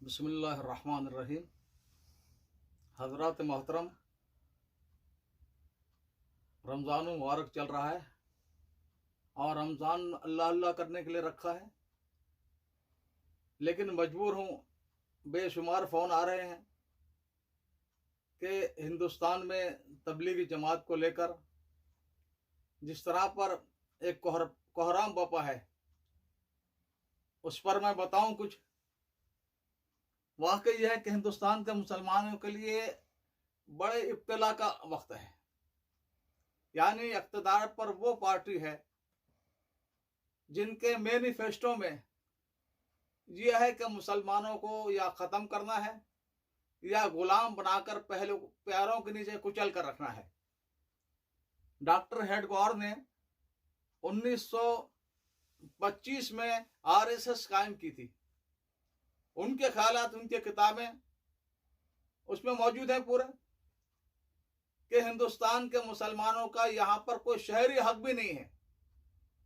बिस्मिल्लाहिर्रहमानिर्रहीम। हज़रात मोहतरम, रमज़ान मुबारक चल रहा है और रमज़ान अल्लाह अल्लाह करने के लिए रखा है, लेकिन मजबूर हूँ। बेशुमार फ़ोन आ रहे हैं कि हिंदुस्तान में तबलीगी जमात को लेकर जिस तरह पर एक कोहराम बपा है, उस पर मैं बताऊं कुछ। वाकई यह है कि हिंदुस्तान के मुसलमानों के लिए बड़े इब्तिला का वक्त है। यानी इक़्तिदार पर वो पार्टी है जिनके मैनिफेस्टो में यह है कि मुसलमानों को या ख़त्म करना है या गुलाम बनाकर पहले पैरों के नीचे कुचल कर रखना है। डॉक्टर हेडगेवार ने 1925 में आरएसएस कायम की थी। उनके ख्यालात, उनकी किताबें उसमें मौजूद है पूरे, कि हिंदुस्तान के मुसलमानों का यहाँ पर कोई शहरी हक भी नहीं है।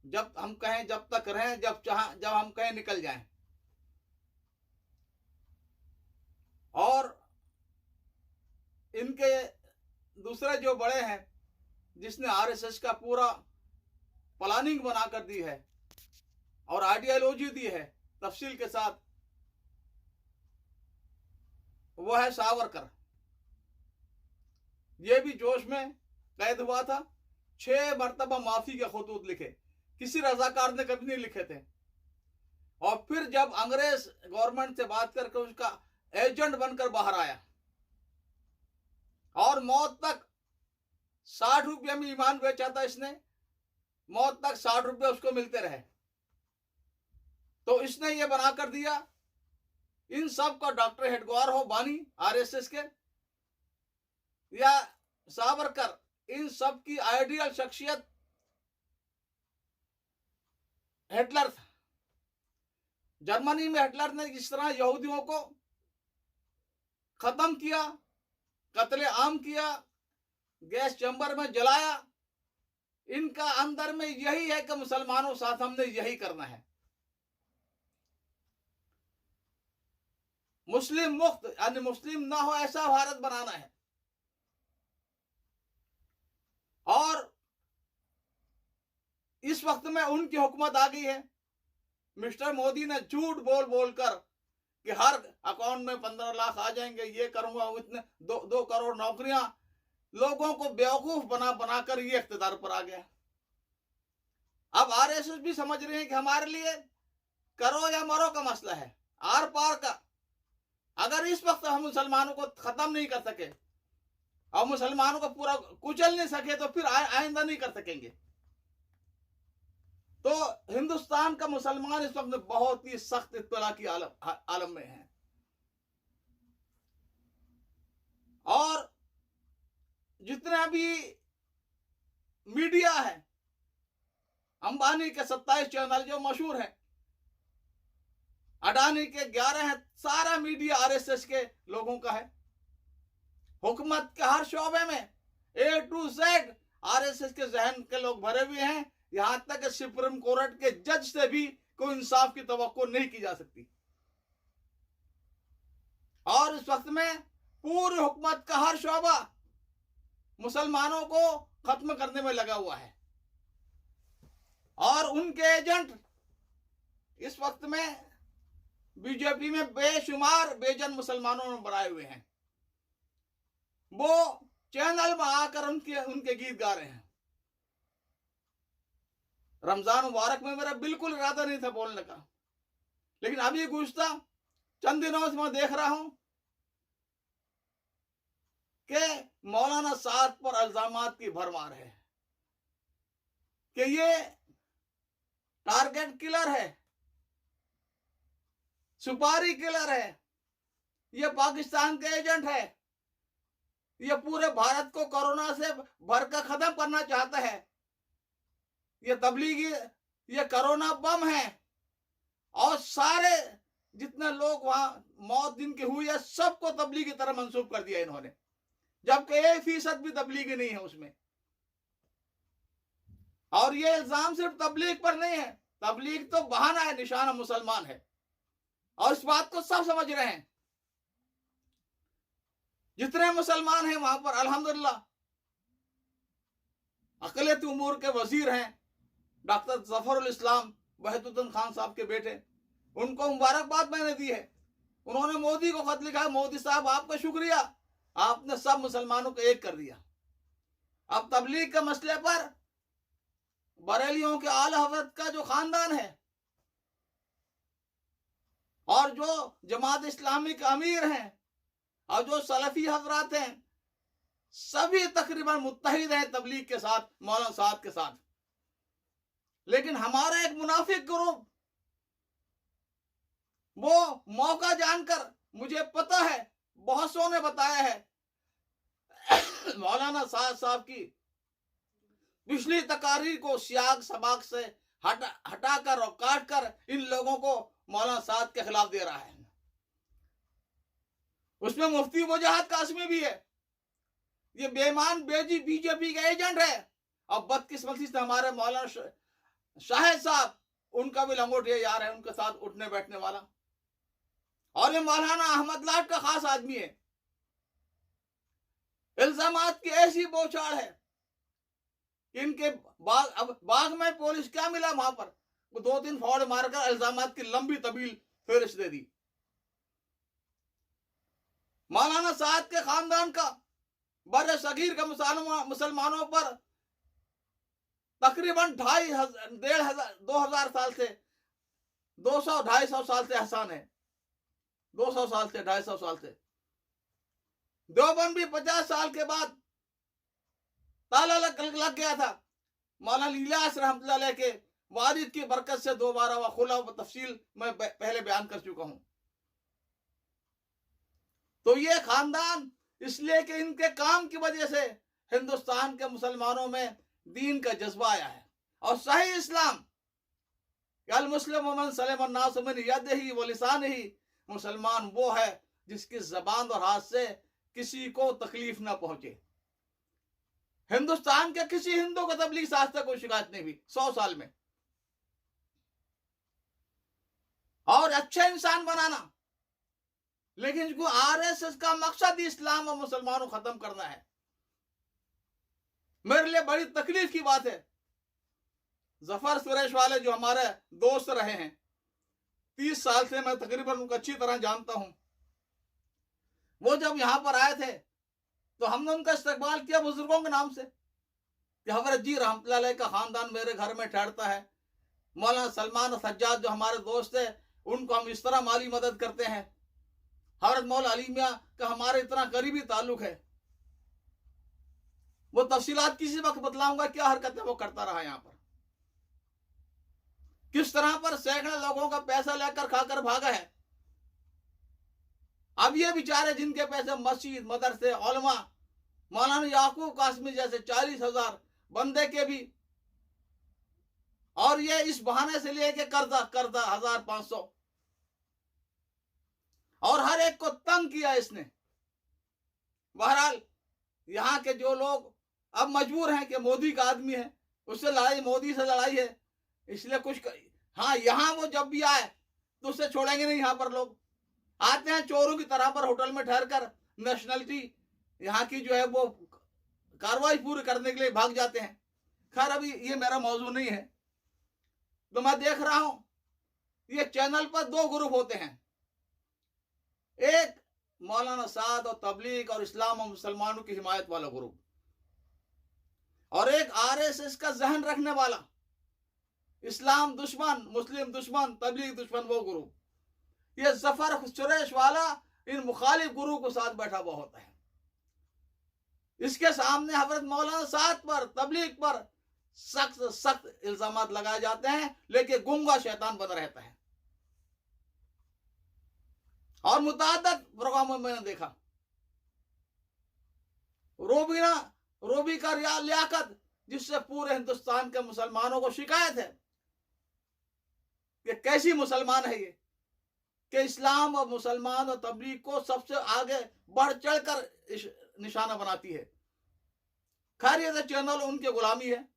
जब हम कहें जब तक रहें, जब हम कहें निकल जाएं। और इनके दूसरे जो बड़े हैं, जिसने आरएसएस का पूरा प्लानिंग बनाकर दी है और आइडियोलॉजी दी है तफसील के साथ, वो है सावरकर। ये भी जोश में कैद हुआ था। 6 मरतबा माफी के खतूत लिखे, किसी रजाकार ने कभी नहीं लिखे थे। और फिर जब अंग्रेज गवर्नमेंट से बात करके उसका एजेंट बनकर बाहर आया और मौत तक 60 रुपये में ईमान बेचा था इसने, मौत तक 60 रुपये उसको मिलते रहे। तो इसने ये बनाकर दिया, इन सब का डॉक्टर हेडगेवार हो बानी आरएसएस के या सावरकर, इन सब की आइडियल शख्सियत हिटलर था। जर्मनी में हिटलर ने जिस तरह यहूदियों को खत्म किया, कत्ले आम किया, गैस चैम्बर में जलाया, इनका अंदर में यही है कि मुसलमानों साथ हमने यही करना है। मुस्लिम मुक्त, यानी मुस्लिम ना हो ऐसा भारत बनाना है। और इस वक्त में उनकी हुकूमत आ गई है। मिस्टर मोदी ने झूठ बोल बोल कर कि हर अकाउंट में 15 लाख आ जाएंगे, ये करूंगा, इतने 2 करोड़ नौकरियां, लोगों को बेवकूफ बना बनाकर ये इख्तिदार पर आ गया। अब आरएसएस भी समझ रहे हैं कि हमारे लिए करो या मरो का मसला है, आर पार का। अगर इस वक्त हम मुसलमानों को खत्म नहीं कर सके और मुसलमानों को पूरा कुचल नहीं सके, तो फिर आइंदा नहीं कर सकेंगे। तो हिंदुस्तान का मुसलमान इस वक्त बहुत ही सख्त इत्तला की आलम में है। और जितने भी मीडिया है, अंबानी के 27 चैनल जो मशहूर है, अडानी के 11 हैं, सारा मीडिया आरएसएस के लोगों का है। हुकूमत के हर शोबे में A to Z आरएसएस के जहन के लोग भरे हुए हैं। यहां तक कि सुप्रीम कोर्ट के जज से भी कोई इंसाफ की तवक्को नहीं की जा सकती। और इस वक्त में पूरी हुकूमत का हर शोबा मुसलमानों को खत्म करने में लगा हुआ है। और उनके एजेंट इस वक्त में बीजेपी में बेशुमार बेजन मुसलमानों ने बनाए हुए हैं। वो चैनल में आकर उनके गीत गा रहे हैं। रमजान मुबारक में मेरा बिल्कुल इरादा नहीं था बोलने का, लेकिन अभी गुज़श्ता चंद दिनों से मैं देख रहा हूं कि मौलाना साद पर इल्जामात की भरमार है कि ये टारगेट किलर है, सुपारी किलर है, ये पाकिस्तान के एजेंट है, ये पूरे भारत को कोरोना से भरकर खत्म करना चाहता है, ये तबलीगी, ये कोरोना बम है। और सारे जितने लोग वहां मौत जिनकी हुई है, सबको तबलीग की तरह मंसूब कर दिया इन्होंने, जबकि 1% भी तबलीग नहीं है उसमें। और ये इल्जाम सिर्फ तबलीग पर नहीं है, तबलीग तो बहाना है, निशाना मुसलमान है। और इस बात को सब समझ रहे हैं। जितने मुसलमान हैं वहां पर अल्हम्दुलिल्लाह अक़लियत उमूर के वजीर हैं डॉक्टर जफरुल इस्लाम वहीदुद्दीन खान साहब के बेटे, उनको मुबारकबाद मैंने दी है। उन्होंने मोदी को खत लिखा, मोदी साहब आपका शुक्रिया, आपने सब मुसलमानों को एक कर दिया। अब तबलीग के मसले पर बरेलियों के आला हज़रत का जो खानदान है और जो जमात इस्लामी के अमीर हैं और जो सलफी हजरात हैं, सभी तकरीबन मुत्तहिद हैं तबलीग के साथ, मौलाना साहब के साथ। लेकिन हमारा एक मुनाफिक ग्रुप, वो मौका जानकर, मुझे पता है बहुत सौ ने बताया है मौलाना साहब की पिछली तकारीर को सियाग सबाक से हटाकर और काट कर इन लोगों को मौलाना साहब के खिलाफ दे रहा है। उसमें मुफ्ती वजाहत कासमी भी है। ये बेईमान बीजेपी का एजेंट है। और बदकिस्मती से हमारे मौलाना शाहिद साहब, उनका भी लंगोटिया यार है, उनके साथ उठने बैठने वाला। और ये मौलाना अहमद लाट का खास आदमी है। इल्जामात की ऐसी बौछार है, इनके बाग में पुलिस क्या मिला, वहां पर वो 2-3 फौड़ मारकर इल्जामात की लंबी तबील फेरिस्त दे दी। मौलाना साहब के खानदान का बर सगीर के मुसलमानों पर तकरीबन 2,500 साल से 200-250 साल से एहसान है। 200 साल से 250 साल से। देवबंद भी 50 साल के बाद ताला लग गया था। मौलाना इलियास रहमतुल्लाह अलैह के वालिद की बरकत से दोबारा वह खुला तफसील मैं पहले बयान कर चुका हूं। तो ये खानदान इसलिए कि इनके काम की वजह से हिंदुस्तान के मुसलमानों में दीन का जज्बा आया है। और सही इस्लाम, अल मुस्लिम मन सलम अन्नास मिन यदिही व लिसानिही, मुसलमान वो है जिसकी जबान और हाथ से किसी को तकलीफ ना पहुंचे। हिंदुस्तान के किसी हिंदू को तबलीग से आज तक कोई शिकायत नहीं हुई 100 साल में। और अच्छे इंसान बनाना, लेकिन जो आरएसएस का मकसद इस्लाम और मुसलमानों को खत्म करना है। मेरे लिए बड़ी तकलीफ की बात है, जफर सुरेश वाले जो हमारे दोस्त रहे हैं, 30 साल से मैं तकरीबन उनको अच्छी तरह जानता हूं। वो जब यहां पर आए थे तो हमने उनका इस्तकबाल किया बुजुर्गों के नाम से कि हजरत जी रहमतुल्लाह अलैह का खानदान मेरे घर में ठहरता है। मौलाना सलमान सज्जाद जो हमारे दोस्त है, उनको हम इस तरह माली मदद करते हैं। हजरत मौला अली मियां का हमारे इतना करीबी ताल्लुक है। वो तफसीलात किसी वक्त बतलाऊंगा, क्या हरकतें वो करता रहा यहाँ पर, किस तरह पर सैकड़ों लोगों का पैसा लेकर खाकर भागा है। अब ये बेचारे जिनके पैसे मस्जिद, मदरसे, उलमा, मौलाना याकूब कासमी जैसे 40,000 बंदे के भी, और ये इस बहाने से लेके कर्जा 1,500, और हर एक को तंग किया इसने। बहरहाल यहाँ के जो लोग अब मजबूर हैं कि मोदी का आदमी है, उससे लड़ाई, मोदी से लड़ाई है, इसलिए कुछ हाँ, यहाँ वो जब भी आए तो उससे छोड़ेंगे नहीं। यहाँ पर लोग आते हैं चोरों की तरह पर होटल में ठहर कर, नेशनलिटी यहाँ की जो है वो कार्रवाई पूरी करने के लिए भाग जाते हैं। खैर अभी ये मेरा मौजू नहीं है। तो मैं देख रहा हूं ये चैनल पर 2 ग्रुप होते हैं, एक मौलाना साद और तबलीग और इस्लाम और मुसलमानों की हिमायत वाला ग्रुप, और एक आरएसएस का जहन रखने वाला, इस्लाम दुश्मन, मुस्लिम दुश्मन, तबलीग दुश्मन वो ग्रुप। ये जफर सुरेश वाला इन मुखालिफ गुरु के साथ बैठा हुआ होता है। इसके सामने हजरत मौलाना साद पर, तबलीग पर सख्त इल्जामात लगाए जाते हैं, लेकिन गूंगा शैतान बना रहता है। और मुताद्दद प्रोग्रामों में मैंने देखा, रोबी का लियाकत, जिससे पूरे हिंदुस्तान के मुसलमानों को शिकायत है कि कैसी मुसलमान है ये, कि इस्लाम और मुसलमान और तबलीग को सबसे आगे बढ़ चढ़कर निशाना बनाती है। खैर ये चैनल उनकी गुलामी है।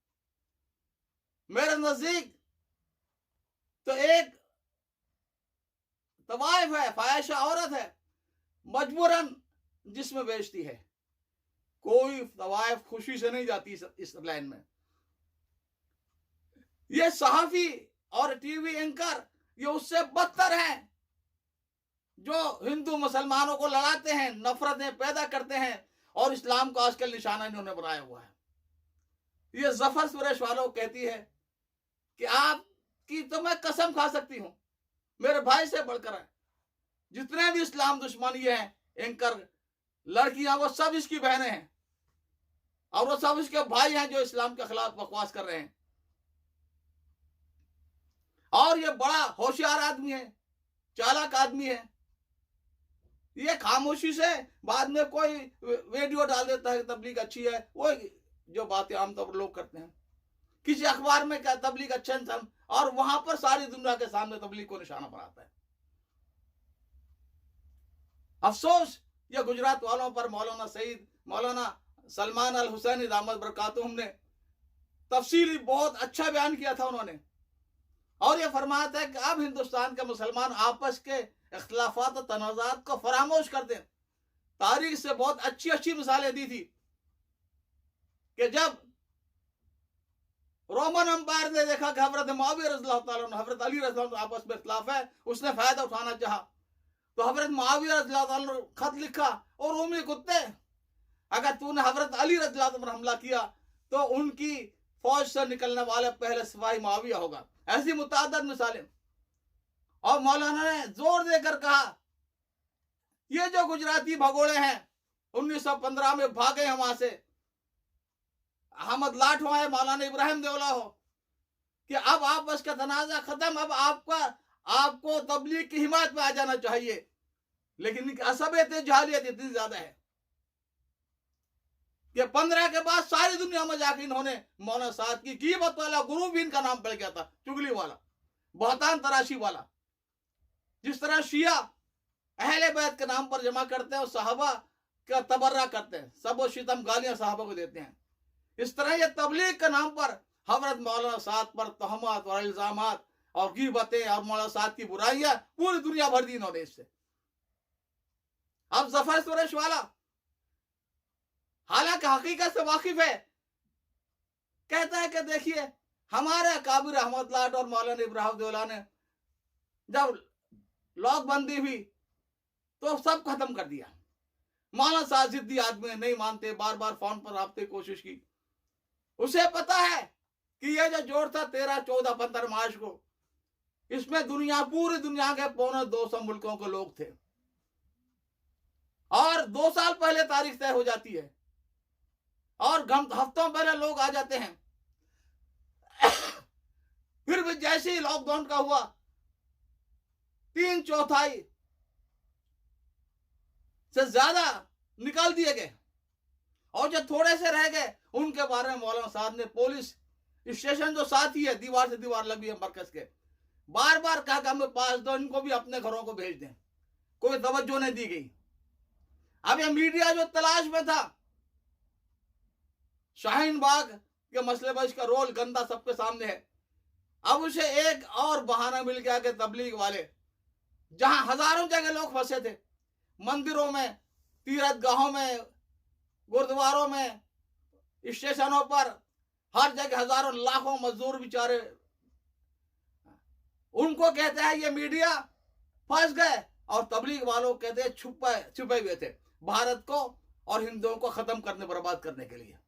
मेरे नजदीक तो एक तवाइफ है, फाहिशा औरत है, मजबूरन जिस्म बेचती है। कोई तवाइफ खुशी से नहीं जाती इस लाइन में। ये सहाफी और टीवी एंकर ये उससे बदतर हैं, जो हिंदू मुसलमानों को लड़ाते हैं, नफरतें पैदा करते हैं और इस्लाम को आजकल निशाना इन्होंने बनाया हुआ है। ये जफर सुरेश वालों कहती है कि आपकी तो मैं कसम खा सकती हूं, मेरे भाई से बढ़कर है, जितने भी इस्लाम दुश्मन ये हैं एंकर लड़कियां, वो सब इसकी बहनें हैं और वो सब इसके भाई हैं जो इस्लाम के खिलाफ बकवास कर रहे हैं। और ये बड़ा होशियार आदमी है, चालाक आदमी है। ये खामोशी से बाद में कोई वीडियो डाल देता है तबलीग अच्छी है, वो जो बातें आमतौर पर लोग करते हैं। किसी अखबार में क्या तबलीग अच्छा इंसान, और वहां पर सारी दुनिया के सामने तबलीग को निशाना बनाता है। अफसोस ये गुजरात वालों पर मौलाना सईद, मौलाना सलमान अल हुसैनी दामद बरकातुहुम ने तफसीली बहुत अच्छा बयान किया था उन्होंने, और ये फरमाया था कि अब हिंदुस्तान के मुसलमान आपस के इख्तिलाफात और तनाज़ात को फरामोश कर दें। तारीख से बहुत अच्छी अच्छी मिसालें दी थी कि जब रोमन अंपायर ने देखा कि हजरत मुआविया रज़ियल्लाहु ताला अन्हु, हजरत अली रज़ियल्लाहु ताला आपस में इख्तिलाफ है, उसने फायदा उठाना चाहा तो हजरत मुआविया रज़ियल्लाहु ताला अन्हु खत लिखा, और रोमी कुत्ते, अगर तूने हजरत अली रज़ियल्लाहु ताला पर हमला किया तो उनकी फौज से निकलने वाले पहले सिपाही मुआविया होगा। ऐसी मुताद्दद मिसालें। और मौलाना ने जोर देकर कहा, ये जो गुजराती भगोड़े हैं 1915 में भागे वहां से, अहमद लाठ हुआ है, मौलाना इब्राहिम देवला हो, कि अब आपस का तनाजा खत्म, अब आपको तबलीग की हिमायत में आ जाना चाहिए। लेकिन इनकी असबियत जहालियत इतनी ज्यादा है कि 15 के बाद सारी दुनिया में जाकर इन्होंने मौलाना साहब की कीमत वाला गुरु भी इनका नाम पड़ गया था, चुगली वाला, बहतान तराशी वाला। जिस तरह शिया अहले बैत के नाम पर जमा करते हैं और सहाबा का तबर्रा करते हैं, सब वो शितम गालियां सहाबा को देते हैं, इस तरह ये तबलीग के नाम पर हजरत मौलाना साहब पर तहमत और इल्जामात और गिबतें और मौलाना साहब की बुराइयां पूरी दुनिया भर दी इन्होंने इससे। अब जफर सुरेश वाला हालांकि हकीकत से वाकिफ है, कहता है कि देखिए हमारे काबिर अहमद लाट और मौलाना इब्राहिम देवला ने जब लॉकबंदी हुई तो सब खत्म कर दिया। मौलाना साहब जिद्दी आदमी नहीं मानते, बार बार फोन पर रब्ते की कोशिश की। उसे पता है कि यह जो जोड़ था 13, 14, 15 मार्च को, इसमें पूरी दुनिया के 250 मुल्कों के लोग थे, और 2 साल पहले तारीख तय हो जाती है और हफ्तों पहले लोग आ जाते हैं। फिर भी जैसे ही लॉकडाउन का हुआ 3/4 से ज्यादा निकाल दिए गए, और जो थोड़े से रह गए उनके बारे में मौलाना साहब ने पुलिस स्टेशन जो साथ ही है, दीवार से दीवार लगी है मरकज के, बार बार कहा कि हमें पास दो, इनको भी अपने घरों को भेज दें। कोई तवज्जो नहीं दी गई। अब ये मीडिया जो तलाश में था, शाहीन बाग के मसले में इसका रोल गंदा सबके सामने है। अब उसे एक और बहाना मिल गया कि तबलीग वाले, जहां हजारों जगह लोग फंसे थे, मंदिरों में, तीर्थगाहों में, गुरुद्वारों में, स्टेशनों पर, हर जगह हजारों लाखों मजदूर बेचारे, उनको कहते हैं ये मीडिया फंस गए, और तबलीग वालों कहते हैं छुपे हुए थे भारत को और हिंदुओं को खत्म करने, बर्बाद करने के लिए।